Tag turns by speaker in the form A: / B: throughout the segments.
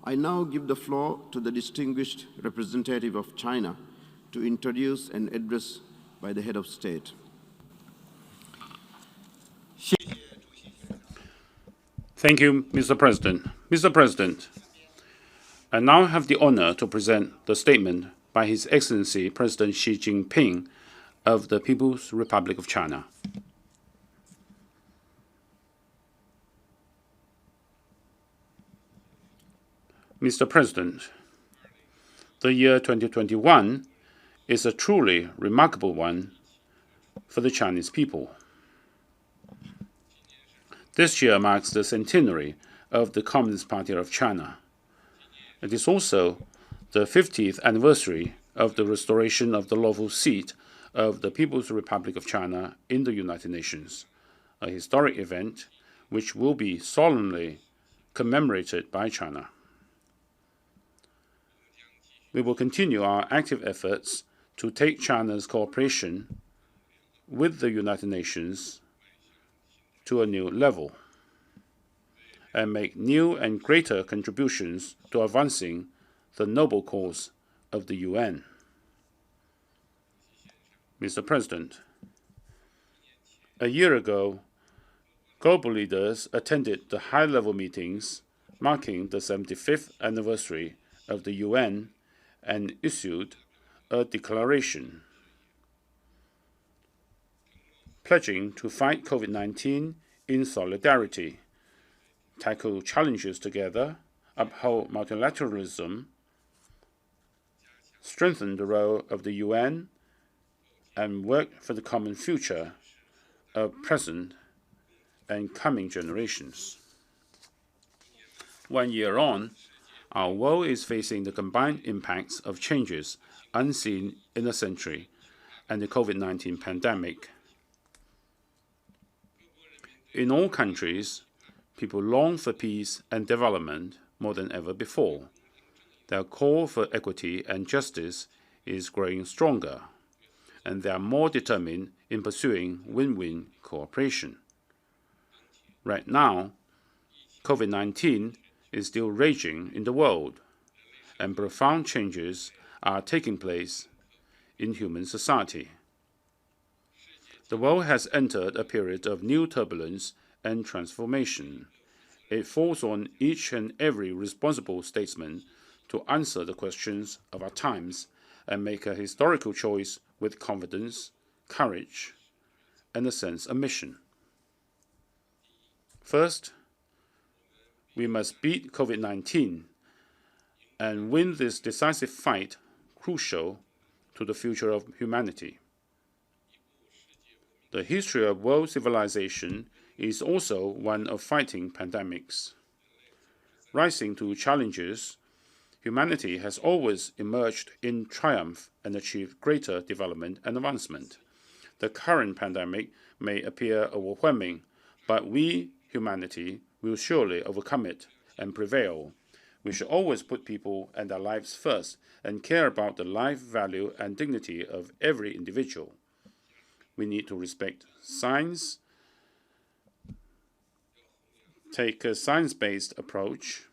A: I now give the floor to the distinguished representative of China to introduce an address by the head of state.
B: Thank you, Mr. President. Mr. President, I now have the honor to present the statement by His Excellency President Xi Jinping of the People's Republic of China. Mr. President, the year 2021 is a truly remarkable one for the Chinese people. This year marks the centenary of the Communist Party of China. It is also the 50th anniversary of the restoration of the lawful seat of the People's Republic of China in the United Nations, a historic event which will be solemnly commemorated by China. We will continue our active efforts to take China's cooperation with the United Nations to a new level and make new and greater contributions to advancing the noble cause of the UN. Mr. President, a year ago, global leaders attended the high-level meetings marking the 75th anniversary of the UN and issued a declaration pledging to fight COVID-19 in solidarity, tackle challenges together, uphold multilateralism, strengthen the role of the UN, and work for the common future of present and coming generations. 1 year on, our world is facing the combined impacts of changes unseen in a century and the COVID-19 pandemic. In all countries, people long for peace and development more than ever before. Their call for equity and justice is growing stronger, and they are more determined in pursuing win-win cooperation. Right now, COVID-19 is still raging in the world, and profound changes are taking place in human society. The world has entered a period of new turbulence and transformation. It falls on each and every responsible statesman to answer the questions of our times and make a historical choice with confidence, courage, and a sense of mission. First, we must beat COVID-19 and win this decisive fight crucial to the future of humanity. The history of world civilization is also one of fighting pandemics. Rising to challenges, humanity has always emerged in triumph and achieved greater development and advancement. The current pandemic may appear overwhelming, but we, humanity, will surely overcome it and prevail. We should always put people and their lives first and care about the life, value, and dignity of every individual. We need to respect science, take a science-based approach,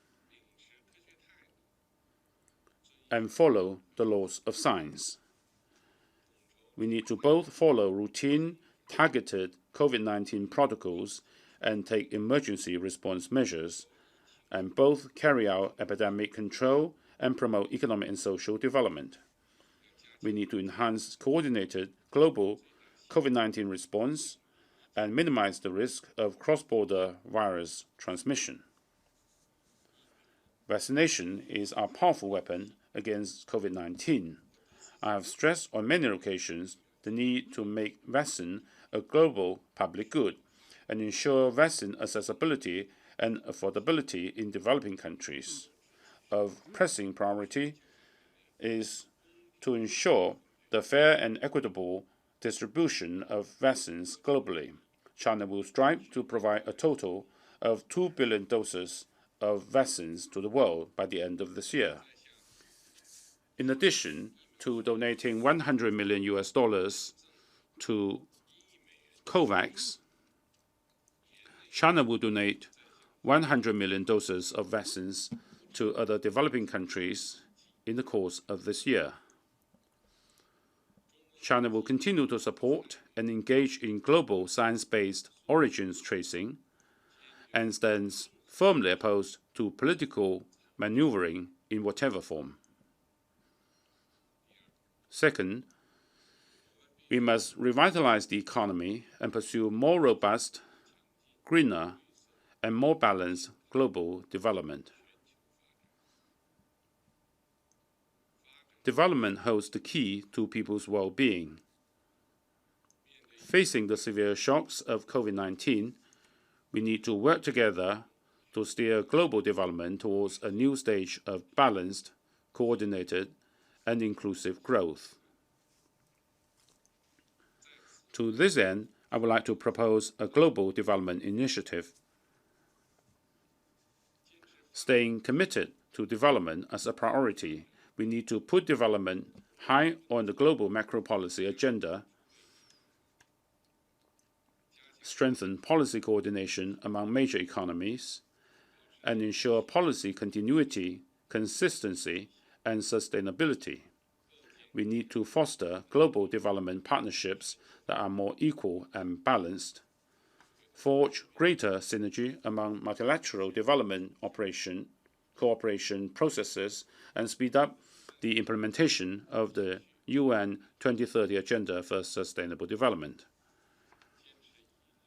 B: and follow the laws of science. We need to both follow routine, targeted COVID-19 protocols and take emergency response measures, and both carry out epidemic control and promote economic and social development. We need to enhance coordinated global COVID-19 response and minimize the risk of cross-border virus transmission. Vaccination is our powerful weapon against COVID-19. I have stressed on many occasions the need to make vaccine a global public good and ensure vaccine accessibility and affordability in developing countries. Of pressing priority is to ensure the fair and equitable distribution of vaccines globally. China will strive to provide a total of 2 billion doses of vaccines to the world by the end of this year. In addition to donating $100 million to COVAX, China will donate 100 million doses of vaccines to other developing countries in the course of this year. China will continue to support and engage in global science-based origins tracing and stands firmly opposed to political maneuvering in whatever form. Second, we must revitalize the economy and pursue more robust, greener, and more balanced global development. Development holds the key to people's well-being. Facing the severe shocks of COVID-19, we need to work together to steer global development towards a new stage of balanced, coordinated, and inclusive growth. To this end, I would like to propose a global development initiative. Staying committed to development as a priority, we need to put development high on the global macro policy agenda, strengthen policy coordination among major economies, and ensure policy continuity, consistency, and sustainability. We need to foster global development partnerships that are more equal and balanced, forge greater synergy among multilateral development cooperation processes, and speed up the implementation of the UN 2030 Agenda for Sustainable Development.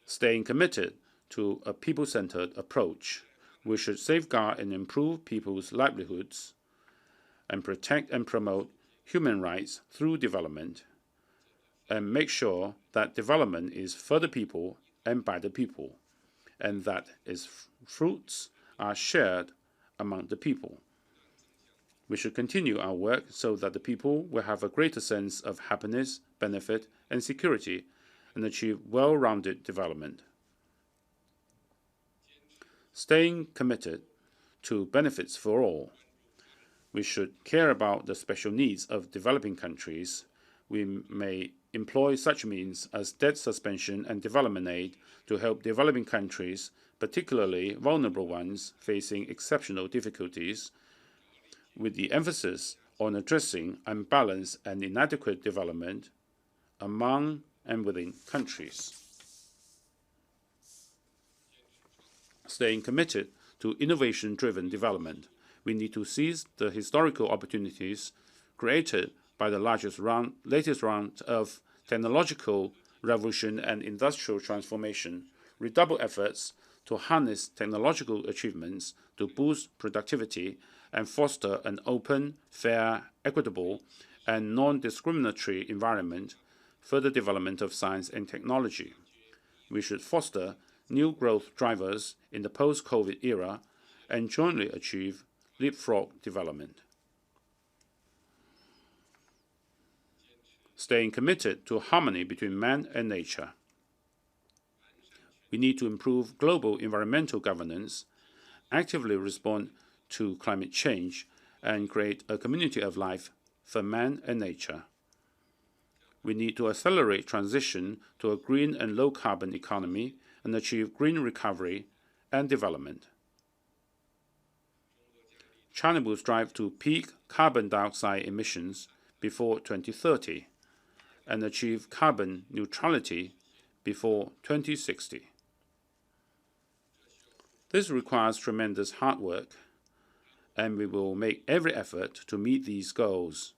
B: Staying committed to a people-centered approach, we should safeguard and improve people's livelihoods and protect and promote human rights through development, and make sure that development is for the people and by the people, and that its fruits are shared among the people. We should continue our work so that the people will have a greater sense of happiness, benefit, and security, and achieve well-rounded development. Staying committed to benefits for all, we should care about the special needs of developing countries. We may employ such means as debt suspension and development aid to help developing countries, particularly vulnerable ones facing exceptional difficulties, with the emphasis on addressing unbalanced and inadequate development among and within countries. Staying committed to innovation-driven development, we need to seize the historical opportunities created by the latest round of technological revolution and industrial transformation, redouble efforts to harness technological achievements to boost productivity and foster an open, fair, equitable, and non-discriminatory environment for the development of science and technology. We should foster new growth drivers in the post-COVID era and jointly achieve leapfrog development. Staying committed to harmony between man and nature. We need to improve global environmental governance, actively respond to climate change, and create a community of life for man and nature. We need to accelerate transition to a green and low-carbon economy and achieve green recovery and development. China will strive to peak carbon dioxide emissions before 2030 and achieve carbon neutrality before 2060. This requires tremendous hard work, and we will make every effort to meet these goals.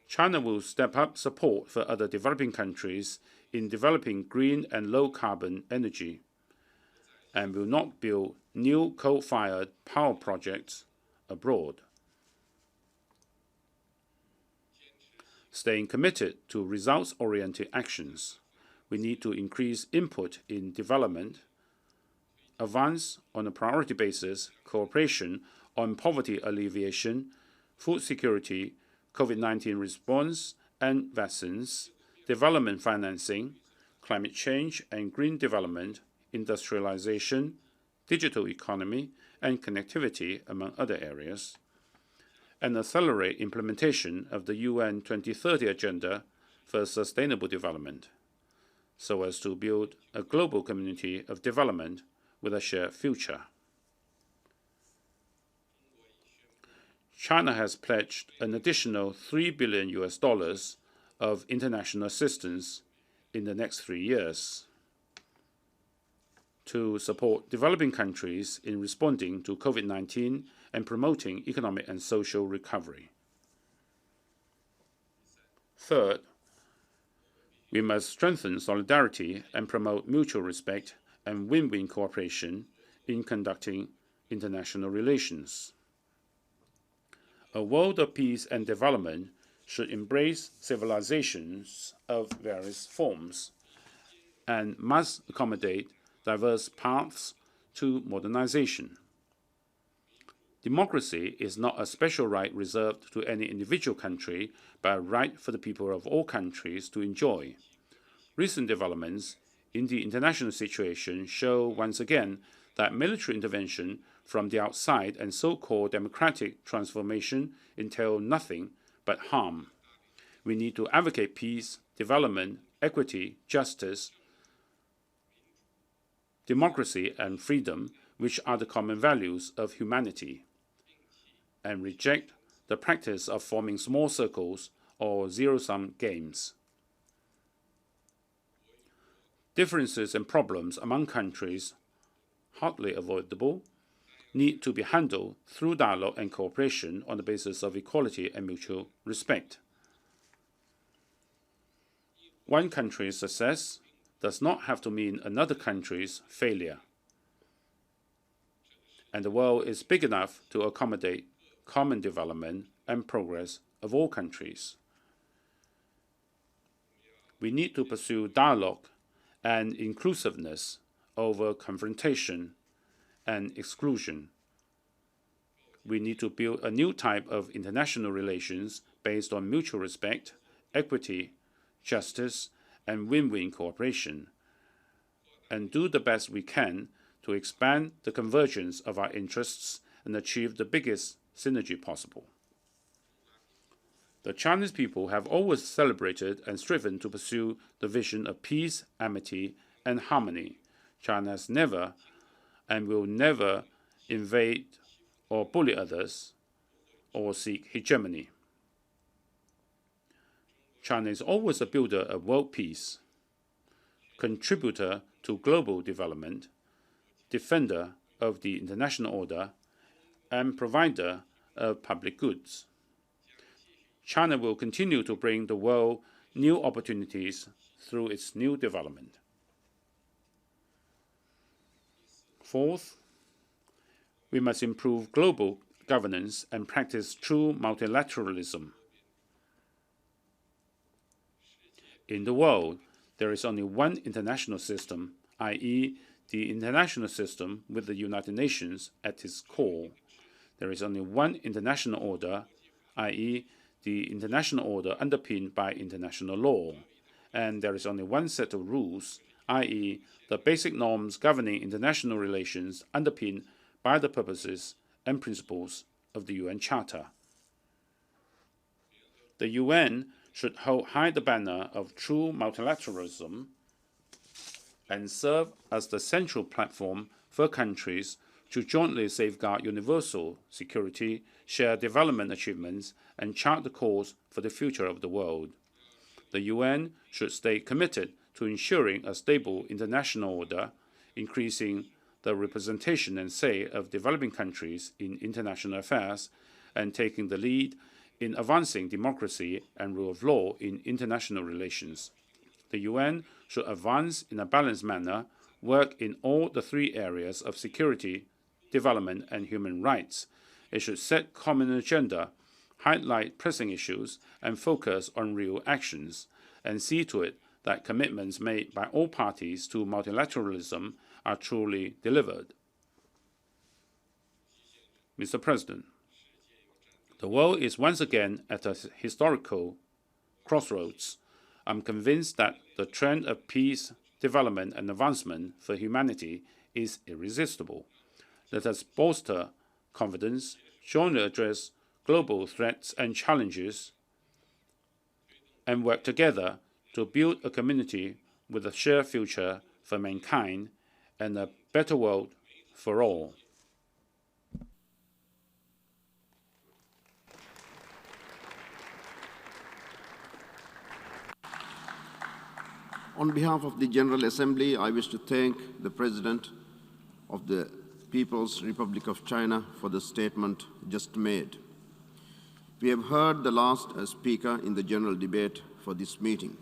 B: China will step up support for other developing countries in developing green and low-carbon energy, and will not build new coal-fired power projects abroad. Staying committed to results-oriented actions, we need to increase input in development, advance on a priority basis cooperation on poverty alleviation, food security, COVID-19 response and vaccines, development financing, climate change and green development, industrialization, digital economy, and connectivity, among other areas, and accelerate implementation of the UN 2030 Agenda for Sustainable Development, so as to build a global community of development with a shared future. China has pledged an additional $3 billion of international assistance in the next 3 years to support developing countries in responding to COVID-19 and promoting economic and social recovery. Third, we must strengthen solidarity and promote mutual respect and win-win cooperation in conducting international relations. A world of peace and development should embrace civilizations of various forms and must accommodate diverse paths to modernization. Democracy is not a special right reserved to any individual country, but a right for the people of all countries to enjoy. Recent developments in the international situation show once again that military intervention from the outside and so-called democratic transformation entail nothing but harm. We need to advocate peace, development, equity, justice, democracy, and freedom, which are the common values of humanity, and reject the practice of forming small circles or zero-sum games. Differences and problems among countries, hardly avoidable, need to be handled through dialogue and cooperation on the basis of equality and mutual respect. One country's success does not have to mean another country's failure. And the world is big enough to accommodate common development and progress of all countries. We need to pursue dialogue and inclusiveness over confrontation and exclusion. We need to build a new type of international relations based on mutual respect, equity, justice, and win-win cooperation, and do the best we can to expand the convergence of our interests and achieve the biggest synergy possible. The Chinese people have always celebrated and striven to pursue the vision of peace, amity, and harmony. China has never and will never invade or bully others or seek hegemony. China is always a builder of world peace, contributor to global development, defender of the international order, and provider of public goods. China will continue to bring the world new opportunities through its new development. Fourth, we must improve global governance and practice true multilateralism. In the world, there is only one international system, i.e., the international system with the United Nations at its core. There is only one international order, i.e., the international order underpinned by international law. And there is only one set of rules, i.e., the basic norms governing international relations underpinned by the purposes and principles of the UN Charter. The UN should hold high the banner of true multilateralism and serve as the central platform for countries to jointly safeguard universal security, share development achievements, and chart the course for the future of the world. The UN should stay committed to ensuring a stable international order, increasing the representation and say of developing countries in international affairs, and taking the lead in advancing democracy and rule of law in international relations. The UN should advance in a balanced manner, work in all the three areas of security, development, and human rights. It should set common agenda, highlight pressing issues, and focus on real actions, and see to it that commitments made by all parties to multilateralism are truly delivered. Mr. President, the world is once again at a historical crossroads. I'm convinced that the trend of peace, development, and advancement for humanity is irresistible. Let us bolster confidence, jointly address global threats and challenges, and work together to build a community with a shared future for mankind and a better world for all.
A: On behalf of the General Assembly, I wish to thank the President of the People's Republic of China for the statement just made. We have heard the last speaker in the general debate for this meeting.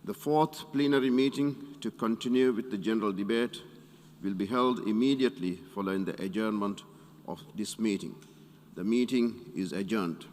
A: The fourth plenary meeting to continue with the general debate will be held immediately following the adjournment of this meeting. The meeting is adjourned.